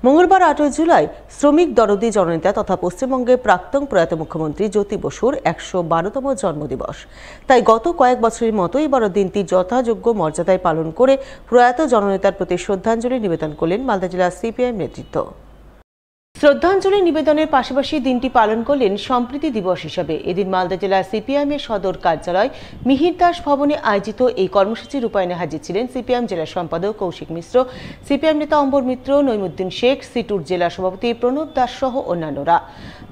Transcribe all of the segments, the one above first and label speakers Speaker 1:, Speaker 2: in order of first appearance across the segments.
Speaker 1: মঙ্গলবার 8 জুলাই শ্রমিক দরদি জননেতা তথা পশ্চিমবঙ্গের প্রাক্তন প্রয়াত মুখ্যমন্ত্রী জ্যোতি বসুর 112তম জন্মদিবস। তাই গত কয়েক বছরের মতো এবারও দিনটি যথাযোগ্য মর্যাদায় পালন করে প্রয়াত জননেতার প্রতি শ্রদ্ধাঞ্জলি নিবেদন করলেন মালদা জেলা সিপিআইএম নেতৃত্ব। শ্রদ্ধাঞ্জলি নিবেদনের পাশাপাশি দিনটি পালন করলেন সম্প্রীতি দিবস হিসাবে। এদিন মালদা জেলা সিপিআইএমের সদর কার্যালয় মিহির দাস ভবনে আয়োজিত এই কর্মসূচি রূপায়ণে হাজির ছিলেন সিপিআইএম জেলা সম্পাদক কৌশিক মিশ্র, সিপিআইএম নেতা অম্বর মিত্র, নইমুদ্দিন শেখ, সিটুর জেলা সভাপতি প্রণব দাস সহ অন্যান্যরা।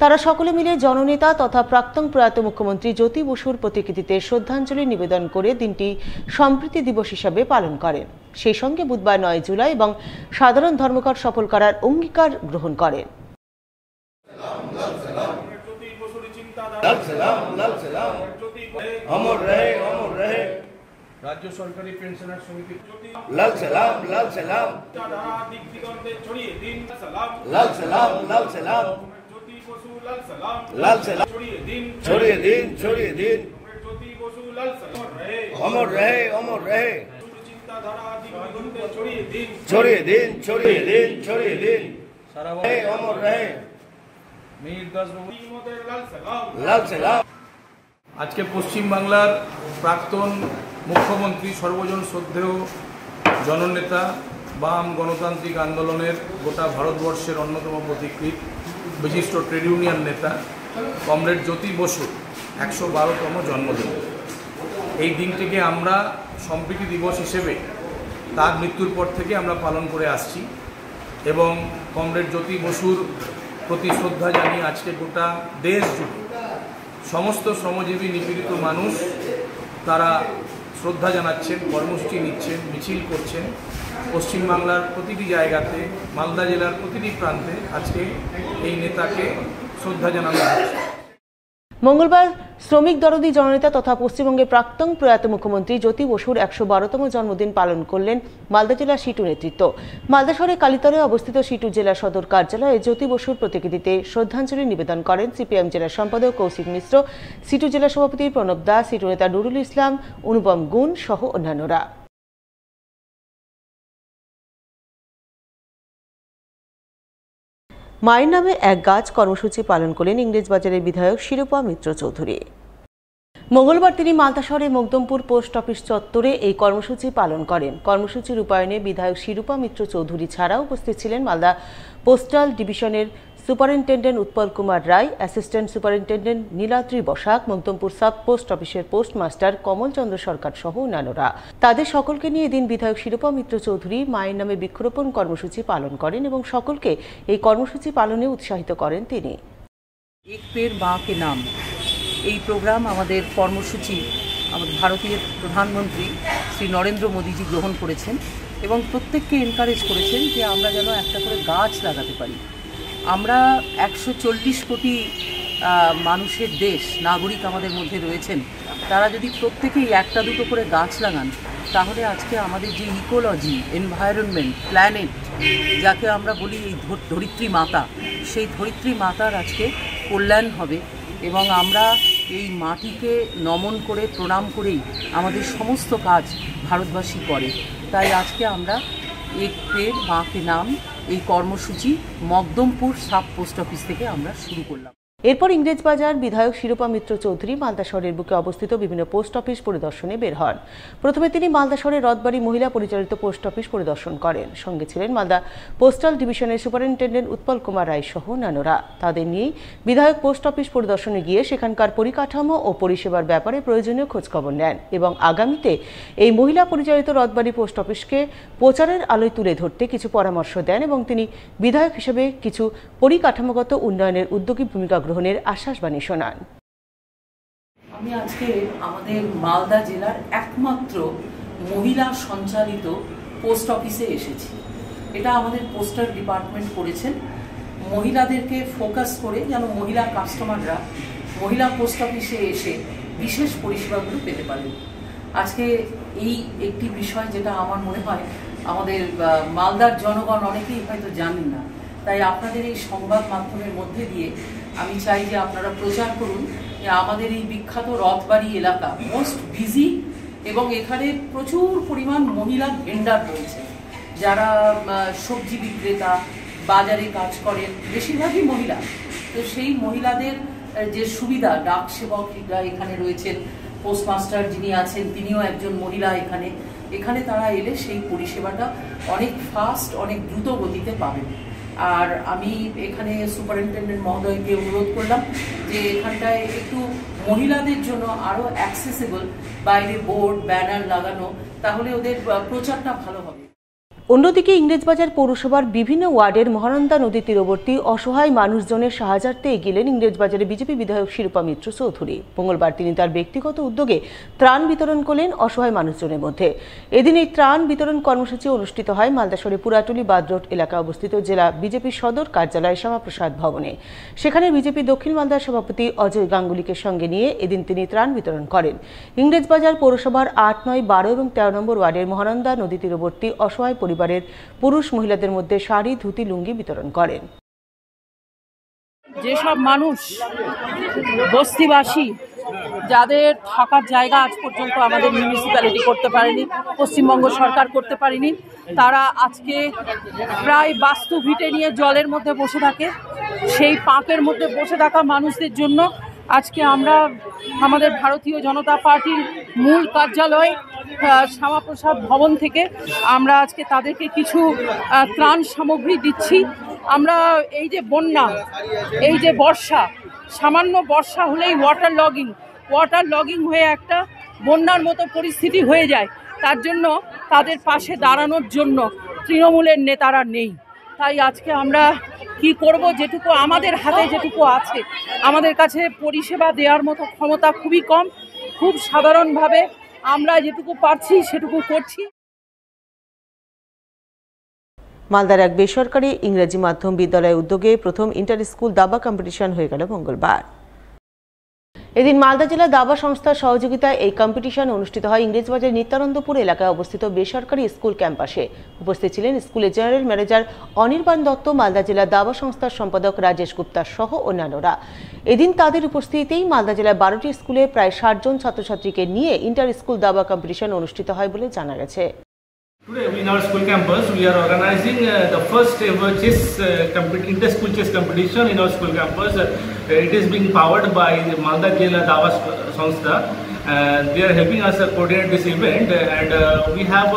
Speaker 1: তারা সকলে মিলে জননেতা তথা প্রাক্তন প্রয়াত মুখ্যমন্ত্রী জ্যোতি বসুর প্রতিকৃতিতে শ্রদ্ধাঞ্জলি নিবেদন করে দিনটি সম্প্রীতি দিবস হিসাবে পালন করেন। সেই সঙ্গে বুধবার 9 জুলাই এবং সাধারণ ধর্মঘট সফল করার অঙ্গীকার গ্রহণ করেন।
Speaker 2: রাজ্য সরকারি পেনশনার সমিতি
Speaker 3: লাল সালাম লাল সালাম
Speaker 2: ছড়িয়ে দিন
Speaker 3: লাল সালাম লাল সালাম
Speaker 2: জ্যোতি বসু লাল সালাম
Speaker 3: লাল সালাম
Speaker 2: ছড়িয়ে দিন
Speaker 3: ছড়িয়ে দিন ছড়িয়ে দিন
Speaker 2: জ্যোতি বসু লাল সালাম
Speaker 3: অমর রহে অমর রহে
Speaker 2: চিন্তাধারা দিগন্তে ছড়িয়ে দিন
Speaker 3: ছড়িয়ে দিন ছড়িয়ে দিন ছড়িয়ে দিন
Speaker 2: সারা
Speaker 3: অমর রহে
Speaker 2: মিহির দাস বাবু লাল সালাম
Speaker 3: লাল সালাম।
Speaker 2: আজকে পশ্চিম বাংলার প্রাক্তন মুখ্যমন্ত্রী, সর্বজন শ্রদ্ধেয় জননেতা, বাম গণতান্ত্রিক আন্দোলনের গোটা ভারতবর্ষের অন্যতম পথিকৃৎ বিশিষ্ট ট্রেড ইউনিয়ন নেতা কমরেড জ্যোতি বসুর 112তম জন্মদিন। এই দিনটিকে আমরা সম্প্রীতি দিবস হিসেবে তার মৃত্যুর পর থেকে আমরা পালন করে আসছি এবং কমরেড জ্যোতি বসুর প্রতি শ্রদ্ধা জানিয়ে আজকে গোটা দেশ জুড়ে সমস্ত শ্রমজীবী নিপীড়িত মানুষ তারা শ্রদ্ধা জানাচ্ছেন, কর্মসূচি নিচ্ছেন, মিছিল করছেন। পশ্চিমবাংলার প্রতিটি জায়গাতে, মালদা জেলার প্রতিটি প্রান্তে আজকে এই নেতাকে শ্রদ্ধা জানানো হচ্ছে।
Speaker 1: মঙ্গলবার শ্রমিক দরদি জননেতা তথা পশ্চিমবঙ্গের প্রাক্তন প্রয়াত মুখ্যমন্ত্রী জ্যোতি বসুর 112তম জন্মদিন পালন করলেন মালদা জেলা সিটু নেতৃত্ব। মালদা শহরের কালীতলায় অবস্থিত সিটু জেলা সদর কার্যালয়ে জ্যোতি বসুর প্রতিকৃতিতে শ্রদ্ধাঞ্জলি নিবেদন করেন সিপিএম জেলা সম্পাদক কৌশিক মিশ্র, সিটু জেলা সভাপতি প্রণব দাস, সিটু নেতা নুরুল ইসলাম, অনুপম গুণ সহ অন্যান্যরা। মায়ের নামে এক গাছ কর্মসূচি পালন করলেন ইংরেজবাজারের বিধায়ক শিরূপা মিত্র চৌধুরী। মঙ্গলবার তিনি মালদা শহরের মকদমপুর পোস্ট অফিস চত্বরে এই কর্মসূচি পালন করেন। কর্মসূচি রূপায়ণে বিধায়ক শিরূপা মিত্র চৌধুরী ছাড়াও উপস্থিত ছিলেন মালদা পোস্টাল ডিভিশনের superintendent Utpal Kumar Roy, assistant superintendent Niladri Basak, Makdampur sub post অফিসের পোস্টমাস্টার কমল চন্দ্র সরকার সহ অন্যান্যরা। তাদের সকলকে নিয়ে এদিন বিধায়ক শিরূপা মিত্র চৌধুরী মায়ের নামে বৃক্ষরোপণ কর্মসূচি পালন করেন এবং সকলকে এই কর্মসূচি পালনে উৎসাহিত করেন তিনি।
Speaker 4: এক পেড় মা কে নাম এই প্রোগ্রাম আমাদের কর্মসূচি আমাদের ভারতীয় প্রধানমন্ত্রী শ্রী নরেন্দ্র মোদীজি গ্রহণ করেছেন এবং প্রত্যেককে এনকারেজ করেছেন যে আমরা যেন একটা করে গাছ লাগাতে পারি। আমরা 140 কোটি মানুষের দেশ, নাগরিক আমাদের মধ্যে রয়েছেন, তারা যদি প্রত্যেকেই একটা দুটো করে গাছ লাগান তাহলে আজকে আমাদের যে ইকোলজি, এনভায়রনমেন্ট, প্ল্যানেট যাকে আমরা বলি এই ধরিত্রী মাতা, সেই ধরিত্রী মাতার আজকে কল্যাণ হবে এবং আমরা এই মাটিকে নমন করে প্রণাম করেই আমাদের সমস্ত কাজ ভারতবাসী করে। তাই আজকে আমরা এক পেড় মা কে নাম এই কর্মসূচি মকদমপুর সাব পোস্ট অফিস থেকে আমরা শুরু করলাম।
Speaker 1: এরপর ইংরেজবাজার বিধায়ক শিরূপা মিত্র চৌধুরী মালদা শহরের বুকে অবস্থিত বিভিন্ন পোস্ট অফিস পরিদর্শনে বের হন। প্রথমে তিনি মালদা শহরের রথবাড়ি মহিলা পরিচালিত পোস্ট অফিস পরিদর্শন করেন। সঙ্গে ছিলেন মালদা পোস্টাল ডিভিশনের সুপারিনটেন্ডেন্ট উৎপল কুমার রায় সহ অন্যান্যরা। তাদের নিয়ে বিধায়ক পোস্ট অফিস পরিদর্শনে গিয়ে সেখানকার পরিকাঠামো ও পরিষেবার ব্যাপারে প্রয়োজনীয় খোঁজখবর নেন এবং আগামীতে এই মহিলা পরিচালিত রথবাড়ি পোস্ট অফিসকে প্রচারের আলোয় তুলে ধরতে কিছু পরামর্শ দেন এবং তিনি বিধায়ক হিসেবে কিছু পরিকাঠামোগত উন্নয়নের উদ্যোগী ভূমিকা গ্রহণের আশ্বাসবাণী শোনান।
Speaker 4: আমি আজকে আমাদের মালদা জেলার একমাত্র মহিলা সঞ্চালিত পোস্ট অফিসে এসেছি। এটা আমাদের পোস্টাল ডিপার্টমেন্ট করেছেন মহিলাদেরকে ফোকাস করে, যেন মহিলা কাস্টমাররা মহিলা পোস্ট অফিসে এসে বিশেষ পরিষেবাগুলো পেতে পারেন। আজকে এই একটি বিষয় যেটা আমার মনে হয় আমাদের মালদার জনগণ অনেকেই হয়তো জানেন না, তাই আপনাদের এই সংবাদ মাধ্যমের মধ্যে দিয়ে আমি চাই যে আপনারা প্রচার করুন যে আমাদের এই বিখ্যাত রথবাড়ি এলাকা মোস্ট বিজি এবং এখানে প্রচুর পরিমাণ মহিলা ভেন্ডার রয়েছে, যারা সবজি বিক্রেতা, বাজারে কাজ করেন, বেশিরভাগই মহিলা। তো সেই মহিলাদের যে সুবিধা, ডাক সেবকরা এখানে রয়েছেন, পোস্টমাস্টার যিনি আছেন তিনিও একজন মহিলা। এখানে তারা এলে সেই পরিষেবাটা অনেক ফাস্ট, অনেক দ্রুত গতিতে পাবেন। আর আমি এখানে সুপারিনটেন্ডেন্ট মহোদয়কে অনুরোধ করলাম যে এখানটায় একটু মহিলাদের জন্য আরও অ্যাক্সেসিবল বাইরে বোর্ড ব্যানার লাগানো, তাহলে ওদের প্রচারটা ভালো হবে।
Speaker 1: অন্যদিকে ইংরেজবাজার পৌরসভার বিভিন্ন ওয়ার্ডের মহানন্দা নদী তীরবর্তী অসহায় মানুষজনের সাহায্যার্থে এগিলেন ইংরেজবাজারে বিজেপি বিধায়ক শিরূপা মিত্র চৌধুরী। মঙ্গলবার তিনি তার ব্যক্তিগত উদ্যোগে ত্রাণ বিতরণ করলেন অসহায় মানুষজনের মধ্যে। এদিন এই ত্রাণ বিতরণ কর্মসূচি অনুষ্ঠিত হয় মালদা শহরের পুরাটুলি বাদ রোড এলাকায় অবস্থিত জেলা বিজেপি সদর কার্যালয় শ্যামাপ্রসাদ ভবনে। সেখানে বিজেপি দক্ষিণ মালদার সভাপতি অজয় গাঙ্গুলিকে সঙ্গে নিয়ে এদিন তিনি ত্রাণ বিতরণ করেন। ইংরেজবাজার পৌরসভার 8, 9, 12 এবং 13 নম্বর ওয়ার্ডের মহানন্দা নদী তীরবর্তী অসহায় পরিবারের পুরুষ মহিলাদের মধ্যে শাড়ি, ধুতি, লুঙ্গি বিতরণ করেন।
Speaker 5: যেসব মানুষ বস্তিবাসী যাদের থাকার জায়গা আজ পর্যন্ত আমাদের মিউনিসিপ্যালিটি করতে পারেনি, পশ্চিমবঙ্গ সরকার করতে পারেনি, তারা আজকে প্রায় বাস্তু ভিটে নিয়ে জলের মধ্যে বসে থাকে। সেই পাঁকের মধ্যে বসে থাকা মানুষদের জন্য আজকে আমরা আমাদের ভারতীয় জনতা পার্টির মূল কার্যালয় শ্যামাপ্রসাদ ভবন থেকে আমরা আজকে তাদেরকে কিছু ত্রাণ সামগ্রী দিচ্ছি। আমরা এই যে বন্যা, এই যে বর্ষা, সামান্য বর্ষা হলেই ওয়াটার লগিং হয়ে একটা বন্যার মতো পরিস্থিতি হয়ে যায়। তার জন্য তাদের পাশে দাঁড়ানোর জন্য তৃণমূলের নেতারা নেই। তাই আজকে আমরা কি করব, যেটুকু আমাদের হাতে যেটুকু আছে, আমাদের কাছে পরিষেবা দেওয়ার মতো ক্ষমতা খুবই কম, খুব সাধারণভাবে আমরা যেটুকু পারছি সেটুকু করছি।
Speaker 1: মালদার এক বেসরকারি ইংরেজি মাধ্যম বিদ্যালয়ের উদ্যোগে প্রথম ইন্টার স্কুল দাবা কম্পিটিশন হয়ে গেল মঙ্গলবার। এদিন মালদা জেলা দাবা সংস্থার সহযোগিতায় এই কম্পিটিশন অনুষ্ঠিত হয় ইংরেজবাজার নিত্যানন্দপুর এলাকায় অবস্থিত বেসরকারি স্কুল ক্যাম্পাসে। উপস্থিত ছিলেন স্কুলের জেনারেল ম্যানেজার অনির্বাণ দত্ত, মালদা জেলা দাবা সংস্থার সম্পাদক রাজেশ গুপ্তা সহ অন্যান্যরা। এদিন তাদের উপস্থিতিতেই মালদা জেলার 12টি স্কুলে প্রায় 60 জন ছাত্রছাত্রীকে নিয়ে ইন্টার স্কুল দাবা কম্পিটিশন অনুষ্ঠিত হয় বলে জানা গেছে।
Speaker 6: Today in our school campus we are organizing the first ever inter-school chess competition in our school campus. It is being powered by the Malda Jela Dava Sanstha. They are helping us coordinate this event, and we have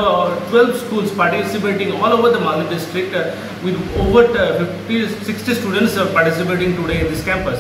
Speaker 6: 12 schools participating all over the Malda district with over 50-60 students participating today in this campus.